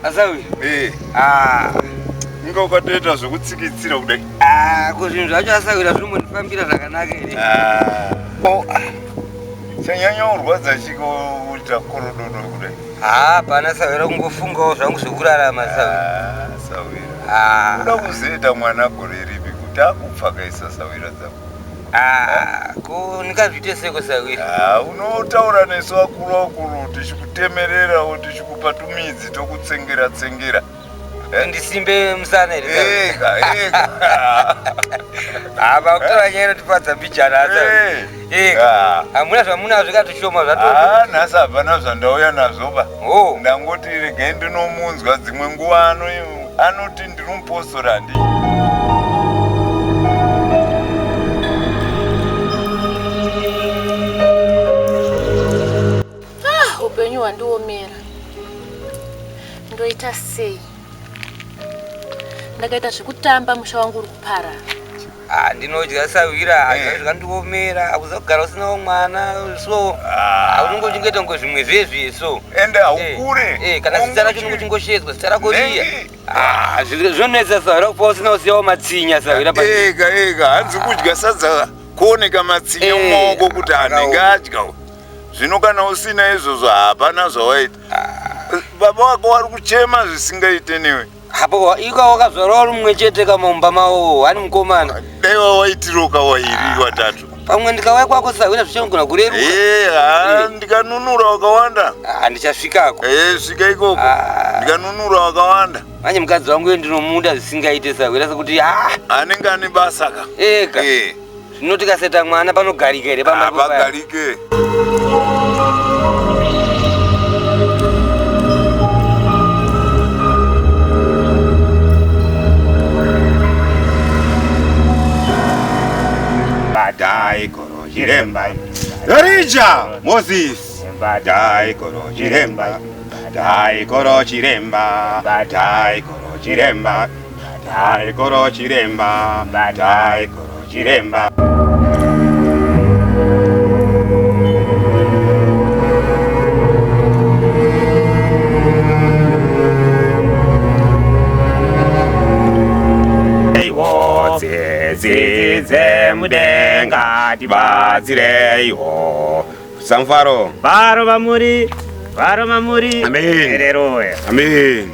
Asawi. Inga ukatoita zvokutsikitsira kudai. Kuzvinhu zvacho asawira zvinondifambira zvakanaka ere. Chanyanya urwadza chikoita korododo kudai. Pana sawira kungofungawo zvangu zvokurarama sawira. Unoda kuzoita mwana gore ripi kuti akupfakaisa sawira dzako. Ko ndingazviite seko sawira. Unotaura nesu akuru tichikutemerera tichikupa tumidzi tokutsengera. Ndisimbe musana ere. Ega. Kutora nyaya inotipadza mbijana asa. Hamuna zvamuna zvikatishoma zvato. Nhasi hapana zvandauya nazvoba. Ndangoti regai ndinomunzwa dzimwe nguva anoti ndiri mupostora ndi. Upenyu hwandiomera. Ndoita sei? Ndakaita zvekutamba musha wangu uri kupara. Ndinodya sawira, zvakandiomera, akuza kugara usinawo mwana, so unongochengeta ngozvimwe zvezvi so. Ende haukure. Kana zita racho unongochingosheedzwa, zita rako riya. Zvinonetsa sawira kupa usina usiyawo matsinya sawira. Ega, hanzi kudya sadza kuoneka matsinya mumaoko kuti anenge adyawo. Zvino kana usina izvozvo hapana zvawaita. Baba wako wari kuchema zvisingaite newe. Hapo ika wakazvara uri mumwe chete kamumba mawo hani mukomana. Dai waitiroka wairi watatu. Pamwe ndikauya kwako sawira zvichagona kureruka. Ndikanunura wakawanda. Ndichasvikako. Svika ikoko. Ndikanunura wakawanda. Manje mukadzi wangu ndinomunda zvisingaite sawira sekuti anenge ane basa ka. Ega. Zvino tikaseta mwana panogarika ere pamba kupa. Pagarike. Badai koro jiremba. Darija Moses. Badai koro jiremba. Badai koro jiremba. Badai koro jiremba. Badai koro jiremba. Badai koro jiremba. Zidze mudenga tibatsireiwo samfaro varo vamuri amen ereroe amen.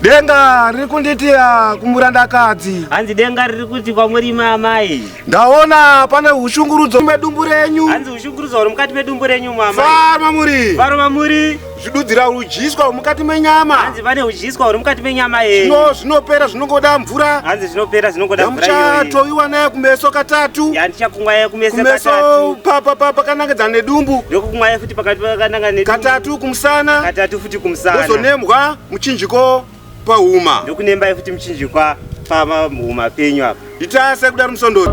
Denga riri kunditira kumurandakadzi. Hanzi denga riri kuti kwamuri mamai. Ndaona pane ushungurudzo medumbu renyu. Hanzi ushungurudzo uri mukati medumbu renyu mamai. Varo mamuri. Zvidudzira udyiswa mukati menyama. Hanzi pane udyiswa uri mukati menyama yenyu. Zvinopera zvinongoda mvura. Hanzi zvinopera zvinongoda mvura iyoyi. Muchatoiwa naye kumeso katatu. Yandichakumwa yaye kumeso katatu. Kumeso pakanangidza nedumbu. Ndokukumwa yaye futi pakati pakananga nedumbu. Katatu kumusana. Katatu futi kumusana. Wozonemwa muchinjiko pauma. Ndokunemba futi muchinjikwa pahuma penyu apa. Itase kudari musondori.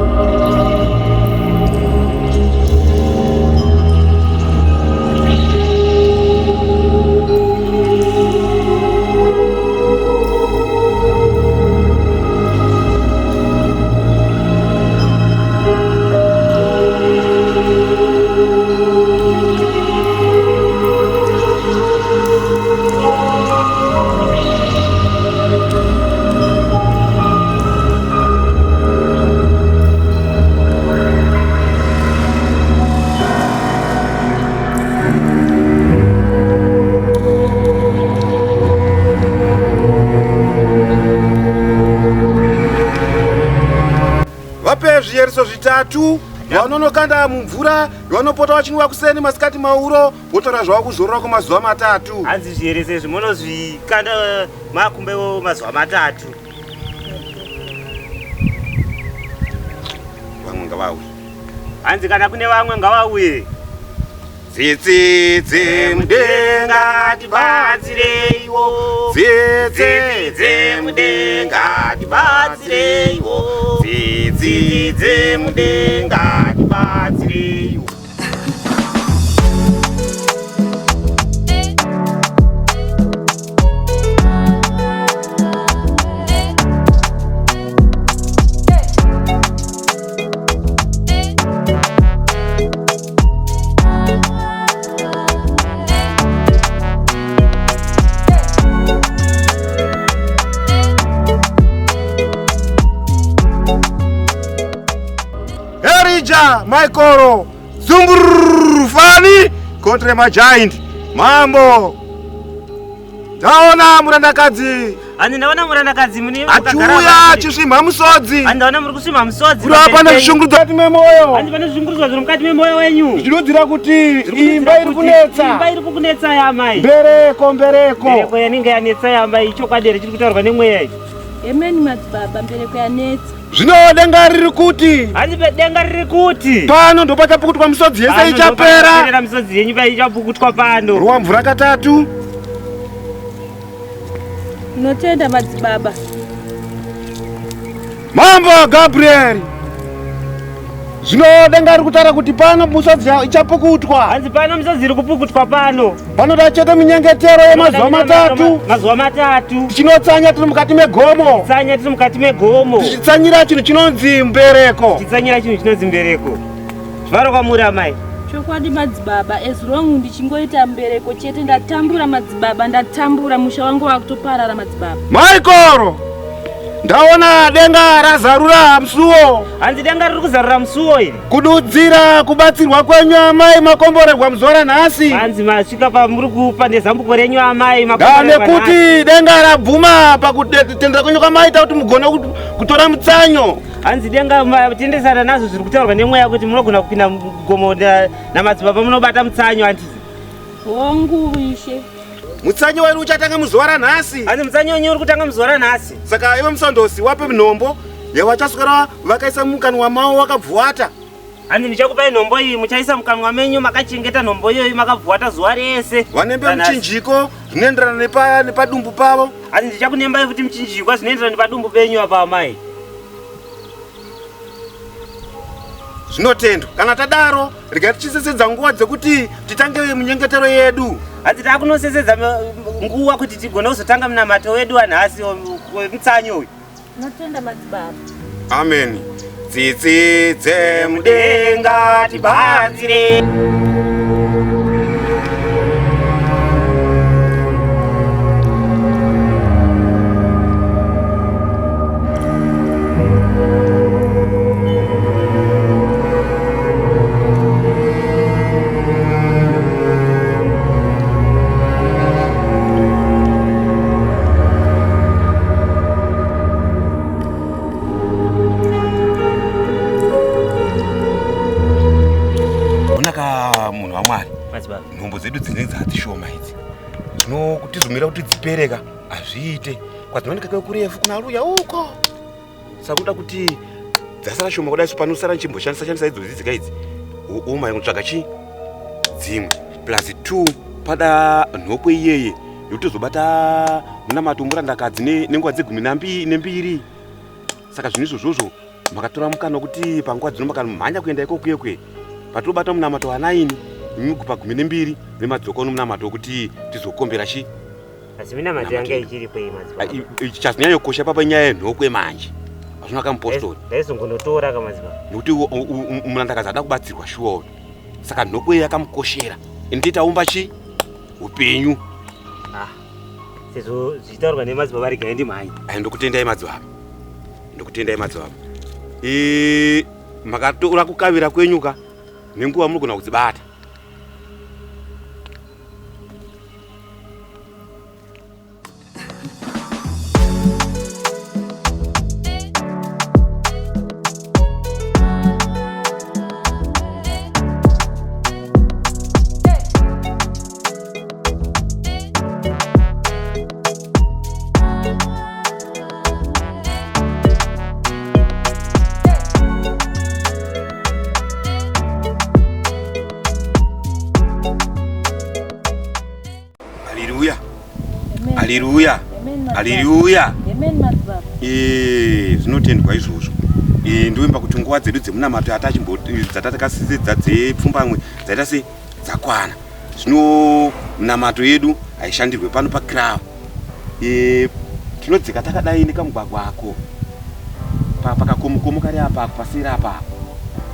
matatu yaunonokanda mumvura yaunopota wachinwa kuseni masikati mauro wotora zvawakuzorora kwemazuva matatu. Hanzi zvierese zvimonozvikanda makumbewo mazuva matatu. Vamwe ngavauye. Hanzi kana kune vamwe ngavauye. Dzitsitsi mudenga tibatsireiwo. Dzitsitsi mudenga tibatsireiwo. Dzitsitsi mudenga tibatsireiwo. Michael Zumburufani kontra magiant mambo. Ndaona murandakadzi. Ani ndaona murandakadzi muni achiuya chisvimha musodzi. Ani ndaona muri kusvimha musodzi. Kuri apa nezvishungurudzo mukati memoyo. Ani pane zvishungurudzo zviri mukati memoyo wenyu. Zvinodzira kuti imba iri kunetsa. Imba iri kunetsa yamai. Mbereko. Mbereko yanenge yanetsa yamai ichokwadi richiri kutaurwa nemweya iyi. Emeni madzibaba mbereko yanetsa. Zvino denga riri kuti. Hanzi denga riri kuti. Pano ndo pachapukutwa misodzi yese ichapera. Pano misodzi yenyu ichapukutwa pano. Ruwa mvura katatu. Notenda madzibaba. Mambo Gabriel. Zvino denga riri kutaura kuti pano misodzi ichapukutwa. Hanzi pano misodzi iri kupukutwa pano. Panoda chete minyengetero yemazuva matatu. Mazuva matatu. Tichinotsanya tiri mukati megomo. Tsanya tiri mukati megomo. Tichitsanyira chinhu chinonzi mbereko. Tichitsanyira chinhu chinonzi mbereko. Zvaro kwamuri amai. Chokwadi madzibaba, as long ndichingoita mbereko chete ndatambura madzibaba, ndatambura musha wangu wakutoparara madzibaba. Michael, ndaona denga razarura musuwo. Hanzi denga riri kuzarura musuwo iri. Kududzira kubatsirwa kwenyu amai makomborerwa muzuva ranhasi. Hanzi masvika pamuri kupa nezambuko renyu amai makomborerwa nhasi. Nekuti denga rabvuma pakutendera kwenyu kwamaita kuti mugone kutora mutsanyo. Hanzi denga tendesana nazvo zviri kutaurwa nemweya kuti munogona kupinda mugomo namadzibaba munobata mutsanyo hanzi. Hongu ishe. Mutsanyo wedu uchatanga muzuva ranhasi. Hanzi mutsanyo wenyu uri kutanga muzuva ranhasi. Saka iwe musondosi wape nhombo yavachaswera vakaisa mukanwa mavo wakabvuata. Hanzi ndichakupai nhombo iyi muchaisa mukanwa menyu makachengeta nhombo iyoyi makabvuata zuva rese. Vanembe muchinjiko zvinoenderana nepadumbu pavo. Hanzi ndichakunembai kuti muchinjikwa zvinoenderana nepadumbu penyu apa amai. Zvinotendwa. Kana tadaro regai tichisesedza nguva dzekuti titange munyengetero yedu. Hanzi takunosesedza nguva kuti tigone kuzotanga munamato wedu wanhasi wemutsanyo uyu. Notenda madzibaba. Amen. Tsitsi dzemudenga tibatsire. Munhu wamwari, nhombo dzedu dzinenge dzatishoma idzi. Zvino kuti tizomira kuti dzipereka azviite. Kwadzinooneka kurefu kuna ruya uko. Sakuda kuti dzasara shoma kudai panosara nchimboshandisa idzodzi dzika idzi. Umai kutsvaga chi? Dzimwe plus 2 pada nhokwe iyeye yotozobata munamato murandakadzi nenguva dze12. Saka zvinhu izvozvo makatora mukana kuti panguva dzino makamhanya kuenda ikokuyekwe. Patobata munamato wa9 migupa 12 nemadzokono munamato kuti tizokombera chi. Asi minamato yanga ichiripo madzibaba. Chazvinyanyo kosha papa nyaya yenhokwe manje. Azvina kamupostori. Ndaizongonotora kamadzibaba. Nokuti murandakadzi ada kubatsirwa shuwa. Saka nhokwe yakamukoshera. Nditaumba chi? Upenyu. Sezvo zvichitaurwa nemadzibaba regai ndimhanya. Ndokutendai madzibaba. Ndokutendai madzibaba. Makatora kukavira kwenyuka nenguva munogona kudzibata. Haleluya. Amen. Haleluya. Amen, madzibaba. Haleluya. Amen, madzibaba. Zvinotendwa izvozvo. Ndoimba kuti nguva dzedu dzemunamato dzatatakasidzidza dzepfumbamwe dzaita se dzakwana. Zvino munamato yedu haishandirwe pano pakirava. Tinodzika takadai nekamugwagwa ako. Pakakomokomo kari apa pasira apa.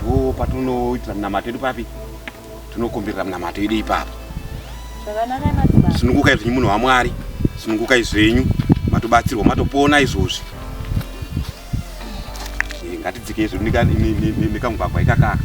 Ndo patunoitira munamato yedu papi. Tunokomberera munamato yedu ipapo. Zvakanaka madzibaba. Sununguka izvi munhu waMwari. Sununguka izvenyu. Matobatsirwa matopona izvozvi. Ngatidzike izvo nekamugwagwa ikakaka.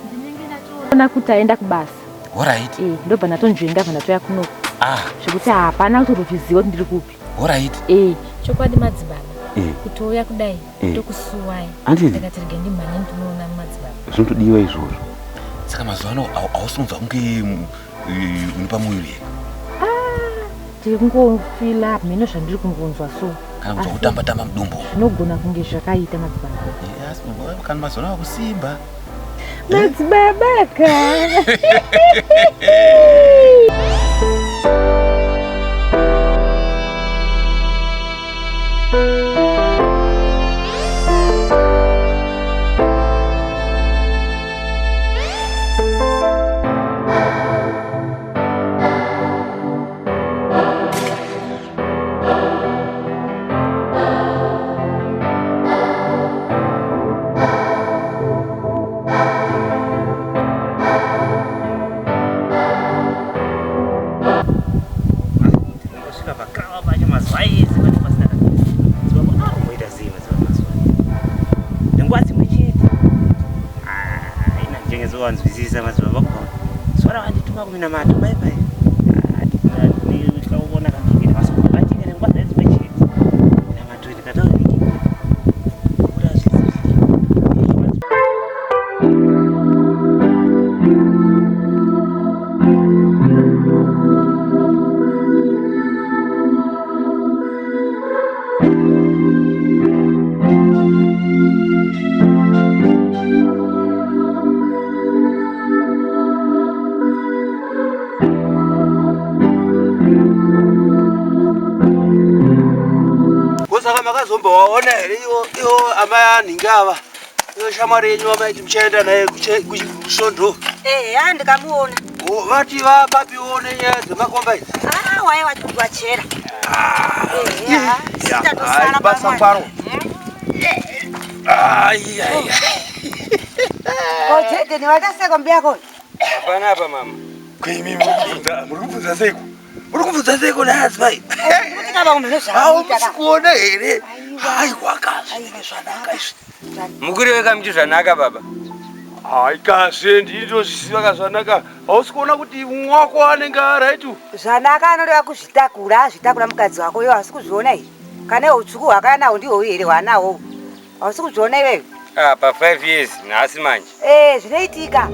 Ndinenge kuti aenda kubasa. Alright. Ndobva natonzvenga vanatoya kuno. Zvekuti hapana kutozviziva kuti ndiri kupi. Alright. Chokwadi madzibaba. Kutoya kudai tokusuwai. Ndakati rege ndimhanye ndinoona madzibaba. Zvinotodiwa izvozvo. Saka mazuva ano hausinonzwa kunge uri pamuviri here? Ndiri kungofila mhino zvandiri kungonzwa so. Kana kuti kutamba-tamba mudumbu. Zvinogona kunge zvakaita madzibaba. Yes, kana mazuva ano akusimba. Madzibaba ka. Wanzwisisa madzibaba kwa. Swara wandituma kuminamato bye bye. Ndikaona kanjira vasoko batika nengwaza dzimwechi. Minamato ndikatauri. Makazomba waona here iwo amayanhingava iyo shamwari yenyu vamaiti muchaenda naye kusondo. Ndikamuona. Vati vapapiwo nenyaya dzemakomba idzi. Waiva wachera. Basa kwaro. Jede ni wataseko mbiako. Hapana hapa mama. Kwimi murikubvunza seiko? Murikubvunza seiko naadzimai? Kuti kaba umezva. Haukuona here? Hai wakazvine zvanaka izvi. Mukuri weka muti zvanaka baba. Hai kazi ndinotozviziva kazvanaka. Hausi kuona kuti umwe wako anenge araitu. Zvanaka anoreva kuzvitakura mukadzi wako iwe hausi kuzviona izvi. Kana utsvuku hwakanawo ndiwo here hwanawo. Hausi kuzviona iwewe. Pa 5 years nhasi manje. Zvinoitika.